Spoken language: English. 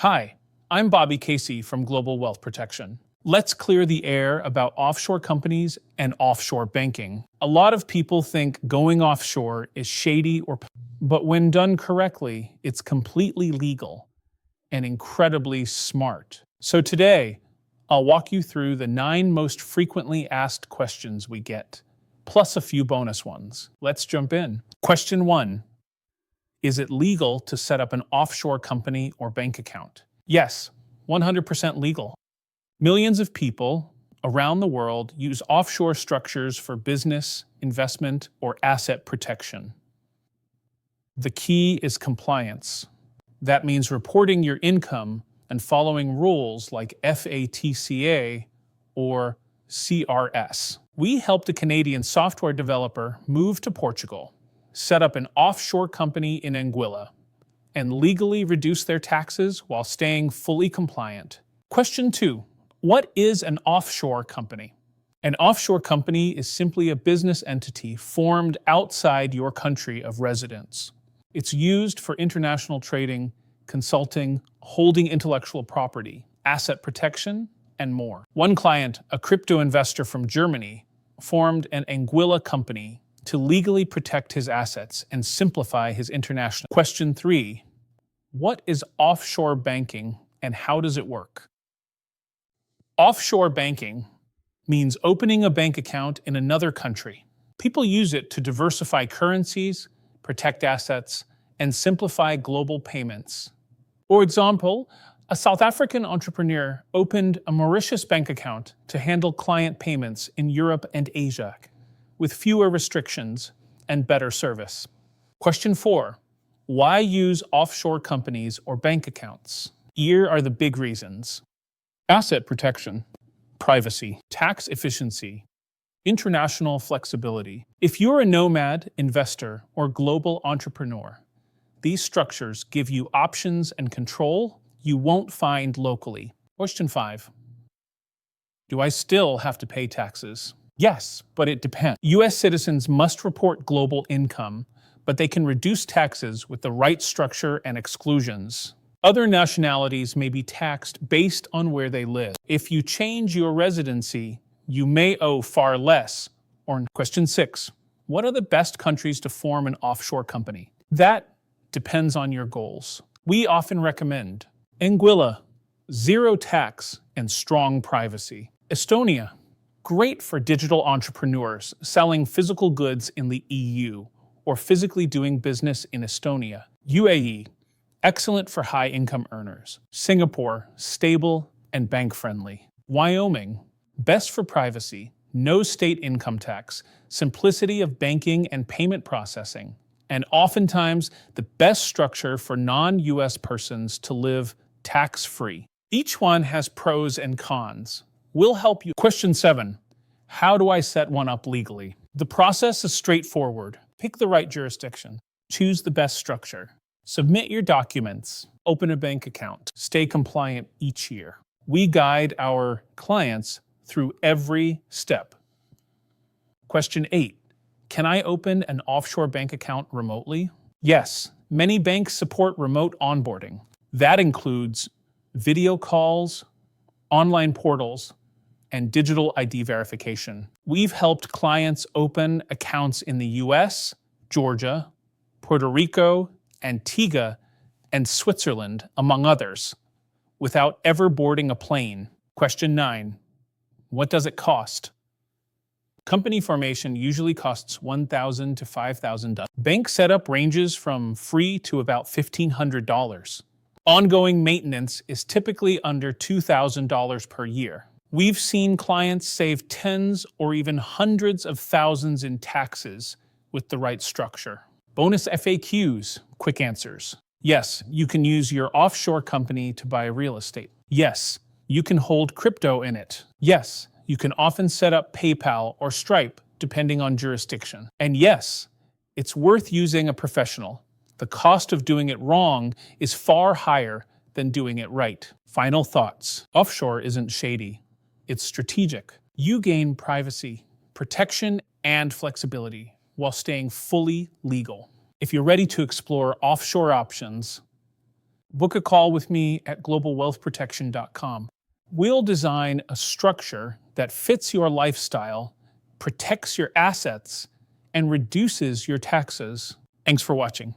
Hi, I'm Bobby Casey from Global Wealth Protection. Let's clear the air about offshore companies and offshore banking. A lot of people think going offshore is shady but when done correctly, it's completely legal and incredibly smart. So today, I'll walk you through the 9 most frequently asked questions we get, plus a few bonus ones. Let's jump in. Question 1. Is it legal to set up an offshore company or bank account? Yes, 100% legal. Millions of people around the world use offshore structures for business, investment, or asset protection. The key is compliance. That means reporting your income and following rules like FATCA or CRS. We helped a Canadian software developer move to Portugal, set up an offshore company in Anguilla, and legally reduce their taxes while staying fully compliant. Question 2. What is an offshore company? An offshore company is simply a business entity formed outside your country of residence. It's used for international trading, consulting, holding intellectual property, asset protection, and more. One client, a crypto investor from Germany, formed an Anguilla company to legally protect his assets and simplify his international. Question 3. What is offshore banking and how does it work? Offshore banking means opening a bank account in another country. People use it to diversify currencies, protect assets, and simplify global payments. For example, a South African entrepreneur opened a Mauritius bank account to handle client payments in Europe and Asia, with fewer restrictions and better service. Question 4. Why use offshore companies or bank accounts? Here are the big reasons. Asset protection, privacy, tax efficiency, international flexibility. If you're a nomad, investor, or global entrepreneur, these structures give you options and control you won't find locally. Question 5. Do I still have to pay taxes? Yes, but it depends. U.S. citizens must report global income, but they can reduce taxes with the right structure and exclusions. Other nationalities may be taxed based on where they live. If you change your residency, you may owe far less. Question 6. What are the best countries to form an offshore company? That depends on your goals. We often recommend Anguilla, zero tax and strong privacy. Estonia, great for digital entrepreneurs selling physical goods in the EU or physically doing business in Estonia. UAE, excellent for high-income earners. Singapore, stable and bank-friendly. Wyoming, best for privacy, no state income tax, simplicity of banking and payment processing, and oftentimes the best structure for non-US persons to live tax-free. Each one has pros and cons. We'll help you. Question 7. How do I set one up legally? The process is straightforward. Pick the right jurisdiction. Choose the best structure. Submit your documents. Open a bank account. Stay compliant each year. We guide our clients through every step. Question 8. Can I open an offshore bank account remotely? Yes, many banks support remote onboarding. That includes video calls, online portals, and digital ID verification. We've helped clients open accounts in the US, Georgia, Puerto Rico, Antigua, and Switzerland, among others, without ever boarding a plane. Question 9. What does it cost? Company formation usually costs $1,000 to $5,000. Bank setup ranges from free to about $1,500. Ongoing maintenance is typically under $2,000 per year. We've seen clients save tens or even hundreds of thousands in taxes with the right structure. Bonus FAQs, quick answers. Yes, you can use your offshore company to buy real estate. Yes, you can hold crypto in it. Yes, you can often set up PayPal or Stripe depending on jurisdiction. And yes, it's worth using a professional. The cost of doing it wrong is far higher than doing it right. Final thoughts. Offshore isn't shady. It's strategic. You gain privacy, protection, and flexibility while staying fully legal. If you're ready to explore offshore options, Book a call with me at globalwealthprotection.com. We'll design a structure that fits your lifestyle, protects your assets, and reduces your taxes. Thanks for watching.